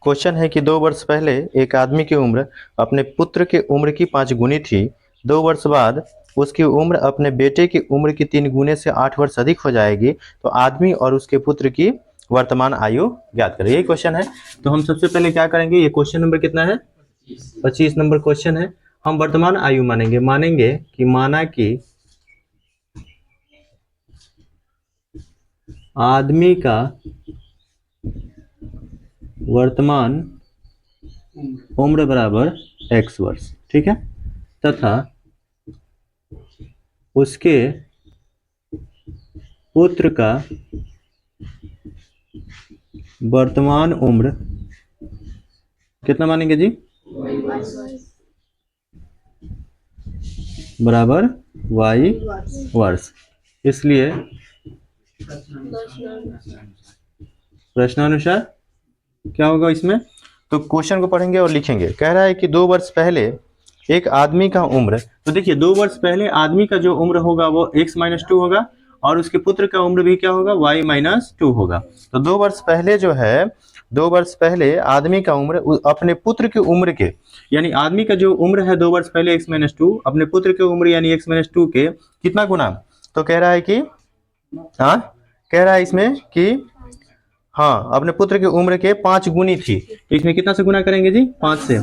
Question है कि 2 वर्ष पहले एक आदमी की उम्र अपने पुत्र की उम्र की 5 गुनी थी। 2 वर्ष बाद उसकी उम्र अपने बेटे की उम्र की 3 गुने से 8 वर्ष अधिक हो जाएगी। तो आदमी और उसके पुत्र की वर्तमान आयु ज्ञात करें। यही क्वेश्चन है। तो हम सबसे पहले क्या करेंगे, ये क्वेश्चन नंबर कितना है, 25 नंबर क्वेश्चन है। हम वर्तमान आयु मानेंगे कि माना कि आदमी का वर्तमान उम्र बराबर x वर्ष, ठीक है, तथा उसके पुत्र का वर्तमान उम्र कितना मानेंगे जी, बराबर y वर्ष। इसलिए प्रश्नानुसार क्या होगा इसमें, तो क्वेश्चन को पढ़ेंगे और लिखेंगे। कह रहा है कि 2 वर्ष पहले एक आदमी का उम्र, तो देखिए 2 वर्ष पहले आदमी का जो उम्र होगा वो x-2 होगा और उसके पुत्र का उम्र भी क्या होगा, y-2 होगा। तो 2 वर्ष पहले जो है, 2 वर्ष पहले आदमी का उम्र अपने पुत्र की उम्र के, यानी आदमी का जो उम्र है 2 वर्ष पहले x-2 अपने पुत्र की उम्र यानी x-2 के कितना गुना, तो कह रहा है कि कह रहा है इसमें कि अपने पुत्र की उम्र के 5 गुनी थी। तो इसमें कितना से गुना करेंगे जी, 5 से।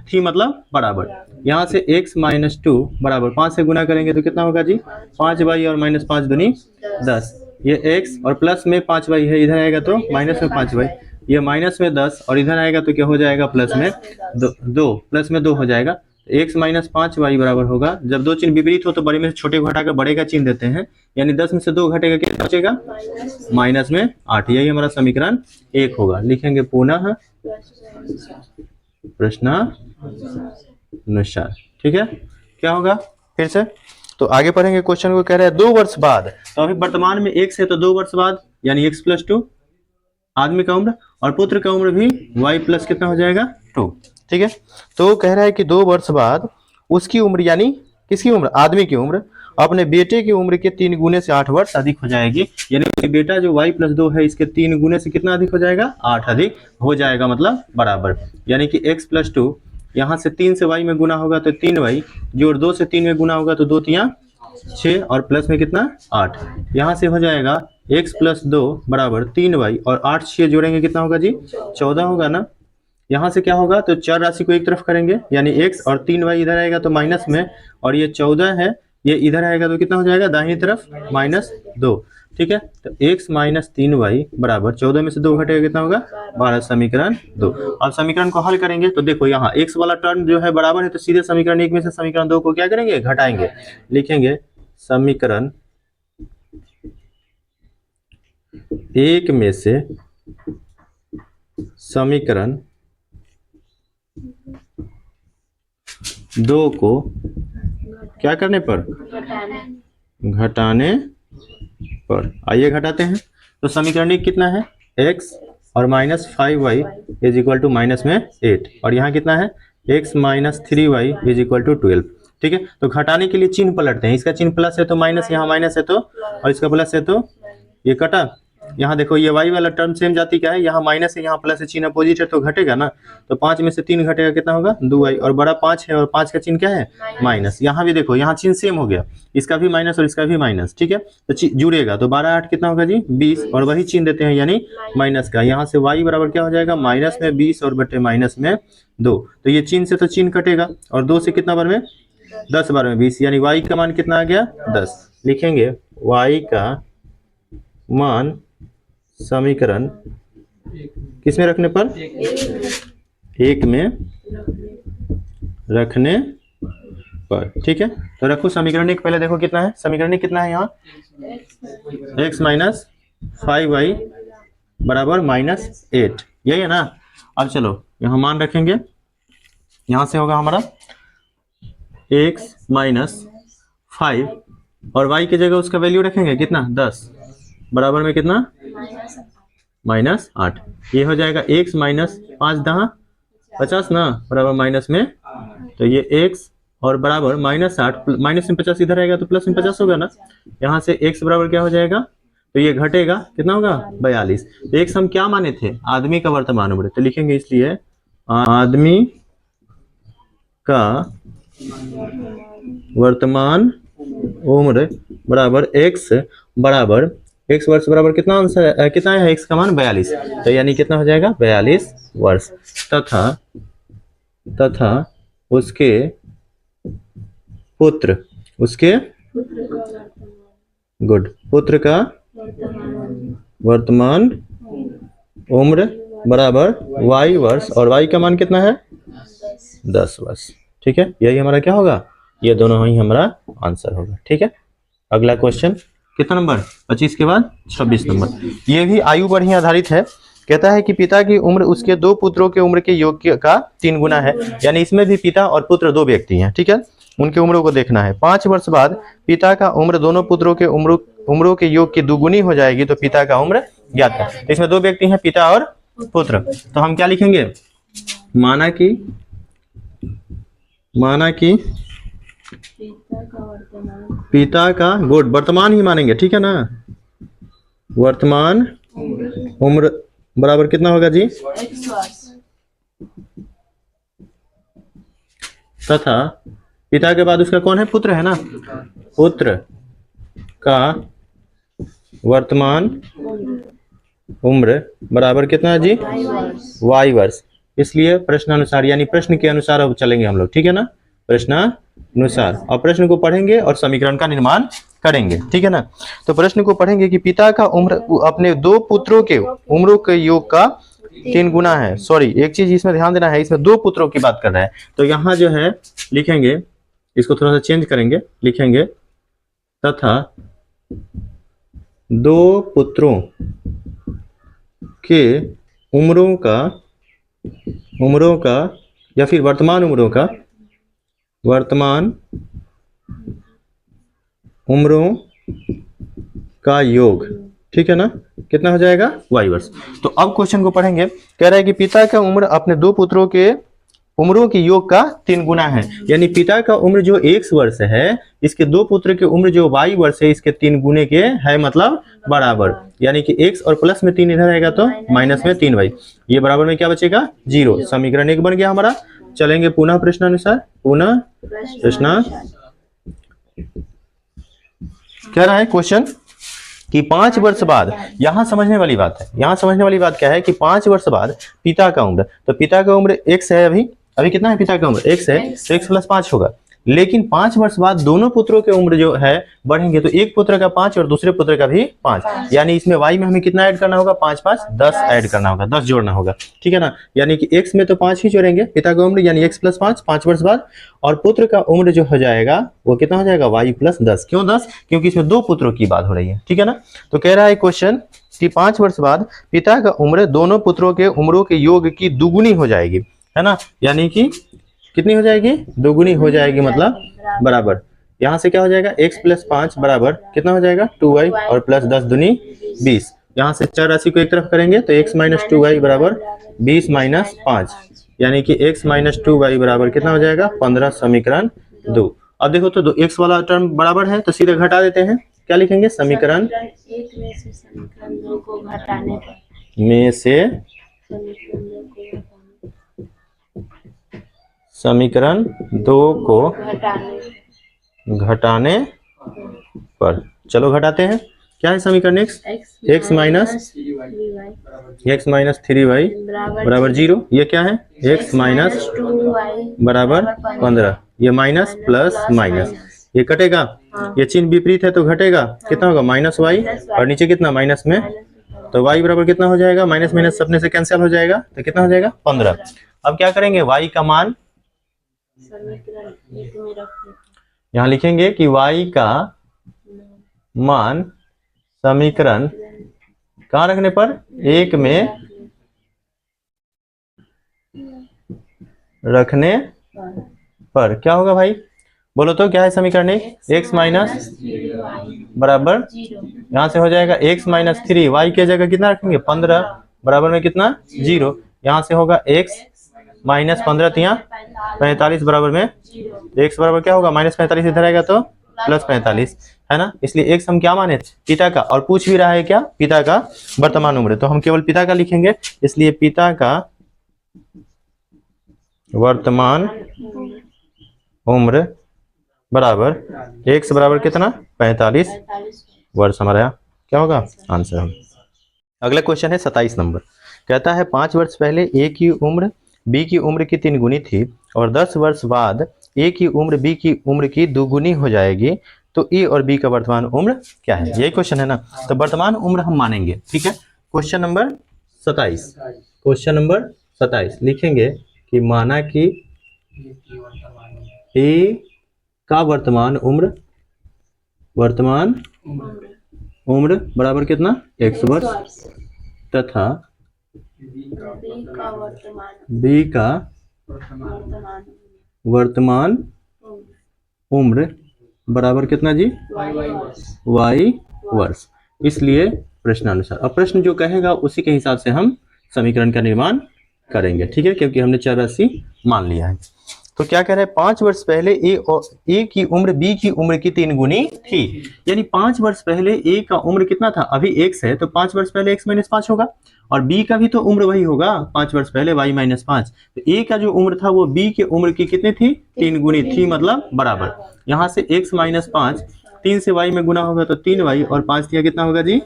थी मतलब बराबर, यहाँ से x-2 बराबर 5 से गुना करेंगे तो कितना होगा जी, 5y और -5 दूनी 10। ये x और प्लस में 5y है, इधर आएगा तो माइनस में 5y, ये माइनस में 10 और इधर आएगा तो क्या हो जाएगा, प्लस में 2 प्लस में 2 हो जाएगा। x - 5y बराबर होगा, जब दो चिन्ह विपरीत हो तो बड़े में से छोटे को हटाकर बड़े का चिन्ह देते हैं, यानी 10 में से 2 घटेगा कितना बचेगा, माइनस में 8। यही हमारा समीकरण 1 होगा। लिखेंगे पुनः प्रश्नानुसार, ठीक है। क्या होगा फिर से, तो आगे पढ़ेंगे क्वेश्चन को। कह रहे हैं 2 वर्ष बाद, तो अभी वर्तमान में x है तो 2 वर्ष बाद यानी x+2 आदमी का उम्र और पुत्र का उम्र भी y प्लस कितना हो जाएगा 2, ठीक है। तो कह रहा है कि 2 वर्ष बाद उसकी उम्र यानी किसकी उम्र, आदमी की उम्र अपने बेटे की उम्र के 3 गुने से 8 वर्ष अधिक हो जाएगी। यानी उसके बेटा जो y+2 है इसके 3 गुने से कितना अधिक हो जाएगा, 8 अधिक हो जाएगा, मतलब बराबर। यानी कि x+2 यहाँ से 3 से y में गुना होगा तो 3y, जोड़ 2 से 3 में गुना होगा तो 2 3 6 और प्लस में कितना 8। यहाँ से हो जाएगा x+2 बराबर 3y और 8 6 जोड़ेंगे कितना होगा जी, 14 होगा ना। यहाँ से क्या होगा, तो चार राशि को एक तरफ करेंगे यानी x और 3y इधर आएगा तो माइनस में, और ये 14 है ये इधर आएगा तो कितना हो जाएगा, दाहिनी तरफ -2, ठीक है। तो x - 3y बराबर 14 में से 2 घटेगा कितना होगा, 12, समीकरण 2। अब समीकरण को हल करेंगे तो देखो यहाँ x वाला टर्म जो है बराबर है, तो सीधे समीकरण 1 में से समीकरण 2 को क्या करेंगे, घटाएंगे। लिखेंगे समीकरण 1 में से समीकरण 2 को क्या करने पर, घटाने पर। आइए घटाते हैं। तो समीकरण 1 कितना है, x और -5y = -8, और यहाँ कितना है, x - 3y = 12, ठीक है। तो घटाने के लिए चिन्ह पलटते हैं, इसका चिन्ह प्लस है तो माइनस, यहाँ माइनस है तो, और इसका प्लस है तो ये कटा। यहाँ देखो ये y वाला टर्म सेम जाति का है, यहाँ माइनस है यहाँ प्लस है, चिन्ह अपोजिट है तो घटेगा ना। तो 5 में से 3 घटेगा कितना होगा, 2y, और बड़ा 5 है और 5 का चिन्ह क्या है, माइनस। यहाँ भी देखो यहाँ चिन्ह सेम हो गया, इसका भी माइनस और इसका भी माइनस, ठीक है। तो जुड़ेगा तो 12 8 कितना होगा जी, 20, और वही चिन्ह देते हैं यानी माइनस का। यहाँ से y बराबर क्या हो जाएगा, माइनस में 20 और बटे माइनस में 2। तो ये चिन्ह से तो चिन्ह कटेगा, और 2 से कितना बार में, 10 बार में 20, यानी y का मान कितना आ गया, 10। लिखेंगे y का मान समीकरण किस में रखने पर, 1 में रखने पर, ठीक है। तो रखो समीकरण 1, पहले देखो कितना है, समीकरण 1 कितना है यहाँ, x - 5y बराबर -8, यही है ना। अब चलो यहाँ मान रखेंगे, यहाँ से होगा हमारा x - 5 और y की जगह उसका वैल्यू रखेंगे कितना, 10 बराबर में कितना, -8। ये हो जाएगा x - 5 दहा 50 ना, बराबर माइनस में, तो ये x और बराबर -8, माइनस में 50 इधर आएगा तो प्लस में 50 होगा ना। यहाँ से x बराबर क्या हो जाएगा, तो ये घटेगा, कितना होगा 42। तो एक हम क्या माने थे, आदमी का वर्तमान उम्र, तो लिखेंगे इसलिए आदमी का वर्तमान उम्र बराबर x बराबर x वर्ष बराबर कितना आंसर, कितना है x का मान 42, तो यानी कितना हो जाएगा 42 वर्ष। तथा उसके पुत्र, उसके गुड पुत्र का वर्तमान उम्र बराबर y वर्ष, और y का मान कितना है 10 वर्ष। ठीक है, यही हमारा क्या होगा, ये दोनों ही हमारा आंसर होगा। ठीक है, अगला क्वेश्चन कितना नंबर 25 के बाद 26 नंबर, ये भी आयु पर ही आधारित है। कहता है कि पिता की उम्र उसके 2 पुत्रों के उम्र के योग का 3 गुना है, यानी इसमें भी पिता और पुत्र 2 व्यक्ति हैं। ठीक है, उनके उम्रों को देखना है। 5 वर्ष बाद पिता का उम्र दोनों पुत्रों के उम्रों के योग की दुगुनी हो जाएगी, तो पिता का उम्र ज्ञात है। तो इसमें 2 व्यक्ति हैं, पिता और पुत्र, तो हम क्या लिखेंगे, माना कि पिता का गुड वर्तमान ही मानेंगे, ठीक है ना, वर्तमान उम्र बराबर कितना होगा जी, तथा पिता के बाद उसका कौन है, पुत्र है ना, पुत्र का वर्तमान उम्र बराबर कितना है जी, y वर्ष। इसलिए प्रश्नानुसार यानी प्रश्न के अनुसार अब चलेंगे हम लोग, ठीक है ना, प्रश्नानुसार, और प्रश्न को पढ़ेंगे और समीकरण का निर्माण करेंगे। ठीक है ना, तो प्रश्न को पढ़ेंगे कि पिता का उम्र अपने 2 पुत्रों के उम्रों के योग का 3 गुना है। सॉरी, एक चीज इसमें ध्यान देना है, इसमें 2 पुत्रों की बात कर रहा है, तो यहाँ जो है लिखेंगे, इसको थोड़ा सा चेंज करेंगे, लिखेंगे तथा 2 पुत्रों के उम्रों का या फिर वर्तमान उम्रों का योग, ठीक है ना, कितना हो जाएगा y वर्ष। तो अब क्वेश्चन को पढ़ेंगे, कह रहा है कि पिता का उम्र अपने 2 पुत्रों के उम्रों के योग का 3 गुना है, यानी पिता का उम्र जो x वर्ष है, इसके 2 पुत्र के उम्र जो y वर्ष है, इसके 3 गुने के है, मतलब बराबर, यानी कि x और प्लस में 3 इधर आएगा तो माइनस में 3y, ये बराबर में क्या बचेगा 0। समीकरण 1 बन गया हमारा। चलेंगे पुनः प्रश्नानुसार, पुनः प्रश्न कह रहा है क्वेश्चन कि 5 वर्ष बाद, यहाँ समझने वाली बात है, यहाँ समझने वाली बात क्या है कि 5 वर्ष बाद पिता का उम्र, तो पिता का उम्र x है, अभी कितना है पिता का उम्र x है, तो x + 5 होगा, लेकिन 5 वर्ष बाद दोनों पुत्रों के उम्र जो है बढ़ेंगे, तो एक पुत्र का 5 और दूसरे पुत्र का भी 5, यानी इसमें y में हमें कितना ऐड करना होगा, 5 5 10 ऐड करना होगा, 10 जोड़ना होगा, ठीक है ना, यानी कि x में तो 5 ही जोड़ेंगे, पिता का उम्र यानी x + 5 5 वर्ष बाद, और पुत्र का उम्र जो हो जाएगा वो कितना हो जाएगा y + 10। क्यों 10? क्योंकि इसमें 2 पुत्रों की बात हो रही है, ठीक है ना। तो कह रहा है क्वेश्चन कि 5 वर्ष बाद पिता का उम्र दोनों पुत्रों के उम्रों के योग की दुगुनी हो जाएगी, है ना, यानी कि कितनी हो जाएगी, दुगुनी हो जाएगी, मतलब बराबर, यहाँ से क्या हो जाएगा x + 5 बराबर कितना हो जाएगा 2y और प्लस 10 दूनी 20, यहाँ से चार राशि को एक तरफ करेंगे तो x - 2y बराबर 20 - 5, यानी कि x - 2y बराबर कितना हो जाएगा 15। समीकरण 2। अब देखो तो x वाला टर्म बराबर है तो सीधे घटा देते हैं, क्या लिखेंगे, समीकरण 1 में से समीकरण 2 को घटाने पर, में से समीकरण 2 को घटाने पर, चलो घटाते हैं, क्या है समीकरण x - 3y बराबर 0, ये क्या है x - 2y बराबर 15, ये माइनस प्लस माइनस, ये कटेगा, ये चिन्ह विपरीत है तो घटेगा, कितना होगा -y, और नीचे कितना माइनस में, तो y बराबर कितना हो जाएगा, माइनस माइनस सपने से कैंसिल हो जाएगा, तो कितना हो जाएगा 15। अब क्या करेंगे, y का मान यहाँ लिखेंगे कि y का मान समीकरण कहाँ रखने पर, 1 में रखने पर क्या होगा भाई, बोलो तो क्या है समीकरण 1, x - बराबर, यहाँ से हो जाएगा x - 3, y की जगह कितना रखेंगे 15 बराबर में कितना 0, यहाँ से होगा x - 15 45 बराबर में, x बराबर क्या होगा -45 इधर आएगा तो प्लस 45, है ना। इसलिए x हम क्या माने, पिता का, और पूछ भी रहा है क्या, पिता का वर्तमान उम्र, तो हम केवल पिता का लिखेंगे। इसलिए पिता का वर्तमान उम्र बराबर x बराबर कितना, 45 वर्ष। हमारा क्या होगा, आंसर होगा। अगला क्वेश्चन है 27 नंबर। कहता है 5 वर्ष पहले a की उम्र b की उम्र की 3 गुनी थी और 10 वर्ष बाद a की उम्र b की उम्र की 2 गुनी हो जाएगी, तो a और b का वर्तमान उम्र क्या है, यही क्वेश्चन है ना। तो वर्तमान उम्र हम मानेंगे, ठीक है। क्वेश्चन नंबर 27, क्वेश्चन नंबर 27 लिखेंगे कि माना कि a का वर्तमान उम्र बराबर कितना, x वर्ष, तथा b का वर्तमान उम्र बराबर कितना जी, y वर्ष। इसलिए प्रश्नानुसार, अब प्रश्न जो कहेगा उसी के हिसाब से हम समीकरण का निर्माण करेंगे, ठीक है, क्योंकि हमने चर राशि मान लिया है। तो क्या कह रहे हैं, 5 वर्ष पहले ए की उम्र बी की उम्र की 3 गुनी थी, यानी 5 वर्ष पहले ए का उम्र कितना था, अभी x है, तो 5 वर्ष पहले x माइनस 5 होगा, और b का भी तो उम्र वही होगा 5 वर्ष पहले y माइनस 5। तो a का जो उम्र था वो b के उम्र की कितनी थी, 3 गुनी थी, मतलब बराबर। यहाँ से x माइनस 5 3 से y में गुना होगा तो 3y, और 5 दिया कितना होगा जी,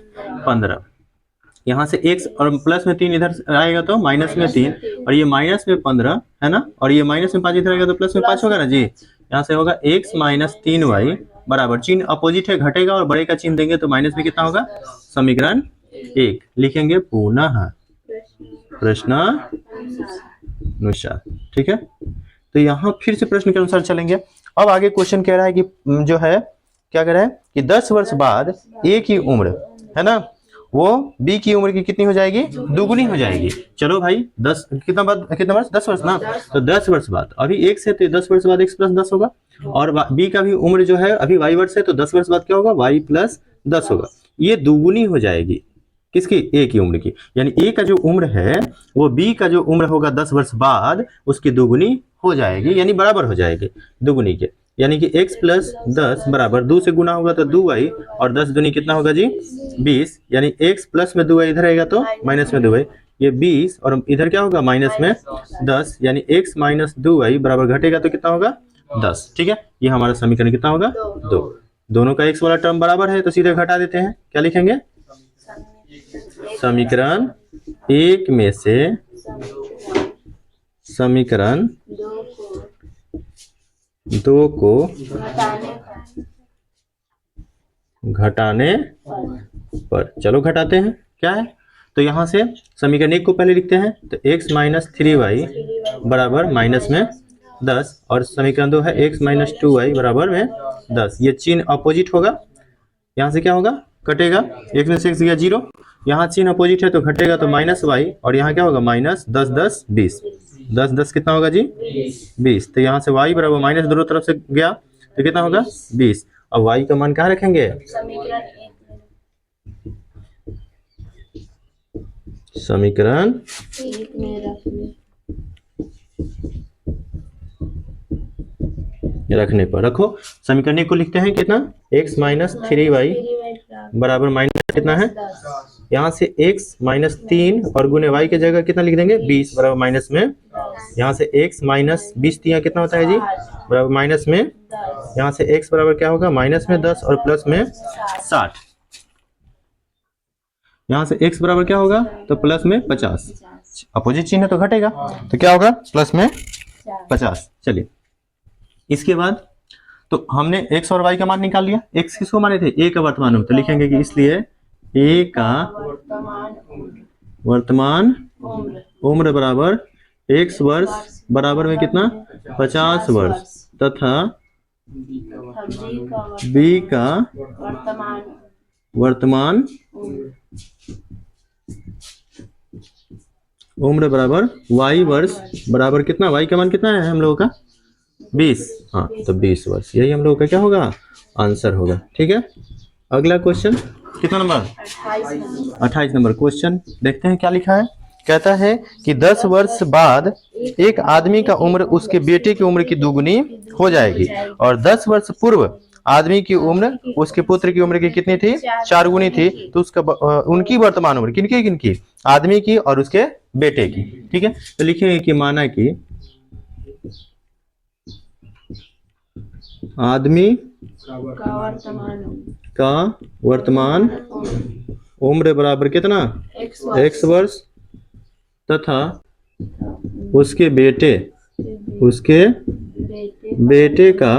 15। यहाँ से x और प्लस में 3 इधर आएगा तो माइनस में 3, और ये माइनस में 15, है ना, और ये माइनस में 5 इधर आएगा तो प्लस में 5 होगा ना जी। यहाँ से होगा x माइनस 3y बराबर, चिन्ह अपोजिट है, घटेगा और बड़े का चिन्ह देंगे तो माइनस में कितना होगा, समीकरण 1 लिखेंगे पुनः प्रश्नानुसार, ठीक है। तो यहाँ फिर से प्रश्न के अनुसार चलेंगे। अब आगे क्वेश्चन कह रहा है कि जो है क्या कह रहा है कि 10 वर्ष बाद a की उम्र, है ना, वो b की उम्र की कितनी हो जाएगी, 2 गुनी हो जाएगी। चलो भाई 10 कितना वर्ष, 10 वर्ष ना, तो 10 वर्ष बाद अभी x है तो 10 वर्ष बाद x प्लस 10 होगा, और b का भी उम्र जो है अभी y वर्ष है तो 10 वर्ष बाद क्या होगा, y प्लस 10 होगा। ये दुगुनी हो जाएगी किसकी, a की उम्र की, यानी a का जो उम्र है वो b का जो उम्र होगा 10 वर्ष बाद उसकी दुगुनी हो जाएगी, यानी बराबर हो जाएगी दुगुनी के, यानी कि x प्लस 10 बराबर 2 से गुना होगा तो 2y, और 10 दूनी कितना होगा जी, 20, यानी x प्लस में 2y इधर आएगा तो माइनस में 2y, ये 20, और इधर क्या होगा माइनस में 10, यानी x माइनस 2y बराबर घटेगा तो कितना होगा, 10, ठीक है। ये हमारा समीकरण कितना होगा, 2। दोनों का x वाला टर्म बराबर है तो सीधे घटा देते हैं, क्या लिखेंगे, समीकरण 1 में से समीकरण 2 को घटाने पर, चलो घटाते हैं, क्या है, तो यहाँ से समीकरण 1 को पहले लिखते हैं, तो x माइनस 3y बराबर माइनस में 10, और समीकरण 2 है x माइनस 2y बराबर में 10। ये चिन्ह अपोजिट होगा, यहाँ से क्या होगा, कटेगा, x में से x गया 0, यहाँ चिन्ह अपोजिट है तो घटेगा तो माइनस y, और यहाँ क्या होगा माइनस 10 10 20, 10 10 कितना होगा जी, 20, तो यहाँ से y बराबर माइनस दोनों तरफ से गया तो कितना होगा 20। अब y का मान कहाँ रखेंगे, समीकरण 1 में रखने पर, रखो समीकरण 1 को लिखते हैं कितना, x माइनस 3y बराबर माइनस कितना है, यहाँ से x माइनस 3 और गुने y की जगह कितना लिख देंगे, 20 बराबर माइनस में, यहाँ से x माइनस 20 यहाँ कितना होता है जी, बराबर माइनस में, यहाँ से x बराबर क्या होगा माइनस में 10 और प्लस में 60, यहाँ से x बराबर क्या होगा, तो प्लस में 50, अपोजिट चिन्ह तो घटेगा तो क्या होगा, प्लस में 50। चलिए इसके बाद तो हमने x और y का मान निकाल लिया, x किसको माने थे, a का वर्तमान उम्र, तो लिखेंगे कि इसलिए a का वर्तमान उम्र बराबर x वर्ष बराबर में कितना, 50 वर्ष, तथा b का वर्तमान उम्र बराबर y वर्ष बराबर कितना, y का मान कितना है हम लोगों का 20, हाँ तो 20 वर्ष, यही हम लोगों का क्या होगा, आंसर होगा, ठीक है। अगला क्वेश्चन कितना नंबर, 28 नंबर क्वेश्चन देखते हैं क्या लिखा है। कहता है कि 10 वर्ष बाद एक आदमी का उम्र उसके बेटे की उम्र की दुगुनी हो जाएगी, और 10 वर्ष पूर्व आदमी की उम्र उसके पुत्र की उम्र की कितनी थी? 4 गुनी थी। तो उसका उनकी वर्तमान उम्र किनकी किनकी? आदमी की और उसके बेटे की। ठीक है, तो लिखेंगे कि माना कि आदमी का वर्तमान उम्र बराबर कितना? x वर्ष तथा उसके बेटे का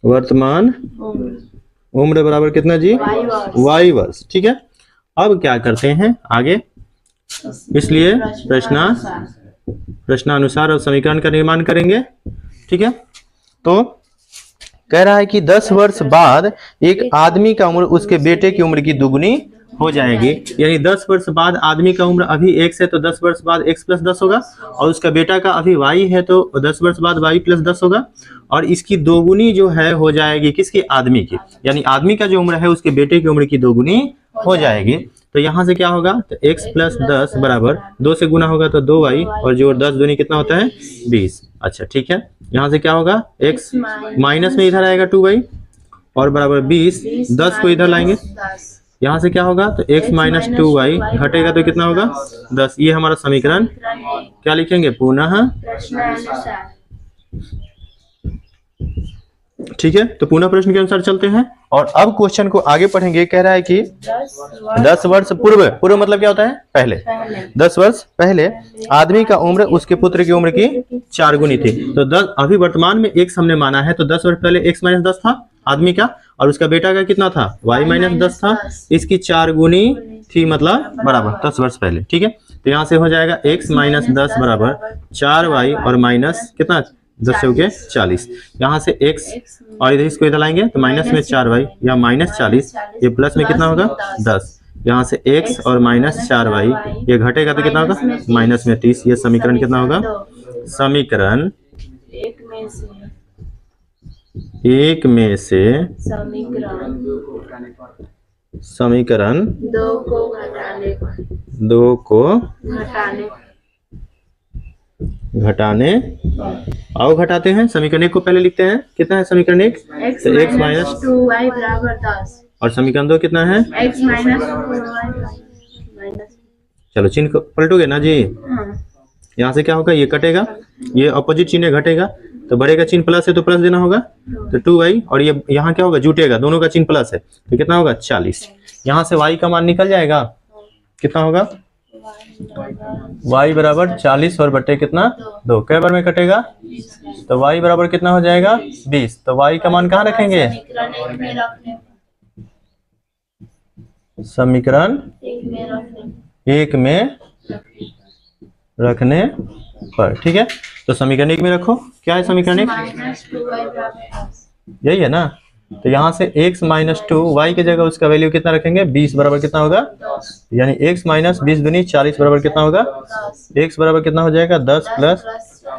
वर्तमान उम्र बराबर कितना जी? y वर्ष। ठीक है, अब क्या करते हैं आगे, इसलिए प्रश्नानुसार और समीकरण का निर्माण करेंगे। ठीक है, तो कह रहा है कि 10 वर्ष बाद एक आदमी का उम्र उसके बेटे की उम्र की दुगुनी हो जाएगी। यानी 10 वर्ष बाद आदमी का उम्र अभी x है तो 10 वर्ष बाद x प्लस 10 होगा, और उसका बेटा का अभी y है तो 10 वर्ष बाद y प्लस 10 होगा, और इसकी दोगुनी जो है हो जाएगी किसकी? आदमी की। यानी आदमी का जो उम्र है उसके बेटे की उम्र की दोगुनी हो जाएगी। तो यहाँ से क्या होगा? तो x प्लस 10 बराबर 2 से गुना होगा तो 2y, और जो 10 दूनी कितना होता है? 20। अच्छा ठीक है, यहाँ से क्या होगा? x माइनस में इधर आएगा 2y और बराबर 20, 10 को इधर लाएंगे, यहाँ से क्या होगा? तो x माइनस 2y घटेगा तो कितना होगा? 10। ये हमारा समीकरण क्या लिखेंगे? पुनः। ठीक है, तो पुनः प्रश्न के अनुसार चलते हैं और अब क्वेश्चन को आगे पढ़ेंगे। कह रहा है कि 10 वर्ष पूर्व मतलब क्या होता है? पहले। 10 वर्ष पहले आदमी का उम्र उसके पुत्र की उम्र की 4 गुनी थी। तो 10 अभी वर्तमान में x हमने माना है, तो 10 वर्ष पहले x माइनस 10 था आदमी का, और उसका बेटा का कितना था? y माइनस 10 था। इसकी 4 गुनी थी, मतलब बराबर 10 वर्ष पहले। ठीक है, तो यहाँ से हो जाएगा x माइनस 10 बराबर 4y और माइनस कितना? 10 से हो गया 40। यहाँ से x और इधर इसको इधर लाएंगे तो माइनस में 4y या माइनस 40, ये प्लस में कितना होगा? 10। यहाँ से x और माइनस 4y, ये घटेगा तो कितना होगा? माइनस में 30। ये समीकरण कितना होगा? समीकरण एक में से समीकरण 2 को घटाने आओ घटाते हैं। समीकरण 1 को पहले लिखते हैं। कितना है समीकरण 1? तो x माइनस 2y बराबर 10 और समीकरण 2 कितना है? x minus 2y minus. चलो चिन्ह पलटोगे ना जी? यहाँ से क्या होगा? ये कटेगा, ये अपोजिट चिन्ह घटेगा, तो बड़े का चिन्ह प्लस है तो प्लस देना होगा, तो 2y, और ये यहाँ क्या होगा? जुटेगा, दोनों का चिन्ह प्लस है, तो कितना होगा? 40। यहाँ से y का मान निकल जाएगा, कितना होगा? y बराबर 40 और बटे कितना? 2। कै बार में कटेगा? तो y बराबर कितना हो जाएगा? 20। तो y का मान कहाँ रखेंगे? समीकरण 1 में रखने पर। ठीक है, तो समीकरण 1 में रखो। क्या है समीकरण 1? यही है ना? तो यहाँ से x माइनस 2 y की जगह उसका वैल्यू कितना रखेंगे? 20 बराबर कितना होगा? यानी x माइनस 20 दूनी 40 बराबर कितना होगा? x बराबर कितना हो जाएगा? 10 प्लस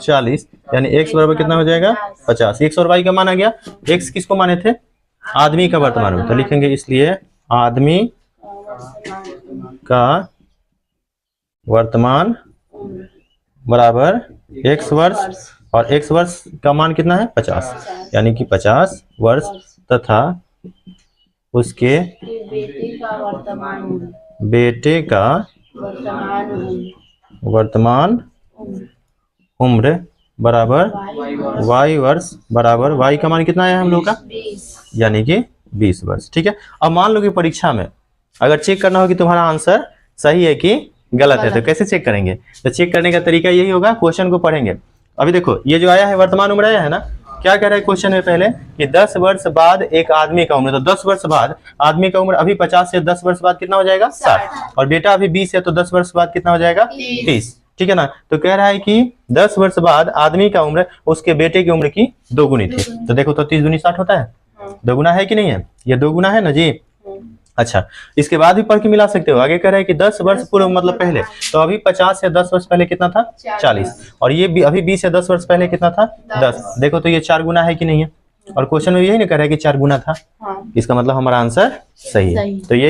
40, यानी x बराबर कितना हो जाएगा? 50। x और y का मान आ गया। x किसको माने थे? आदमी का वर्तमान में, तो लिखेंगे इसलिए आदमी का वर्तमान बराबर x वर्ष, और x वर्ष का मान कितना है? 50, यानी कि 50 वर्ष तथा उसके बेटे का वर्तमान उम्र बराबर y वर्ष बराबर y का मान कितना है हम लोग का? यानी कि 20 वर्ष। ठीक है, अब मान लो कि परीक्षा में अगर चेक करना हो कि तुम्हारा आंसर सही है कि गलत है, तो कैसे चेक करेंगे? तो चेक करने का तरीका यही होगा, क्वेश्चन को पढ़ेंगे। अभी देखो ये जो आया है वर्तमान उम्र आया है ना, क्या कह रहा है क्वेश्चन में पहले कि 10 वर्ष बाद एक आदमी का उम्र, तो 10 वर्ष बाद आदमी का उम्र अभी 50 से 10 वर्ष बाद कितना हो जाएगा? 60, और बेटा अभी 20 है तो 10 वर्ष बाद कितना हो जाएगा? 30। ठीक है ना? तो कह रहा है कि 10 वर्ष बाद आदमी का उम्र उसके बेटे की उम्र की 2 गुनी थी। तो देखो तो 30 दूनी 60 होता है, 2 गुना है कि नहीं है? ये 2 गुना है ना जी? अच्छा, इसके बाद भी पढ़ के मिला सकते हो। आगे कह रहा है कि 10 वर्ष पूर्व मतलब पहले, तो अभी 50 से 10 वर्ष पहले कितना था? 40, और ये भी अभी 20 से 10 वर्ष पहले कितना था? 10। देखो तो ये 4 गुना है कि नहीं है? और क्वेश्चन में यही ना कह रहा है कि 4 गुना था, इसका मतलब हमारा आंसर सही है। तो ये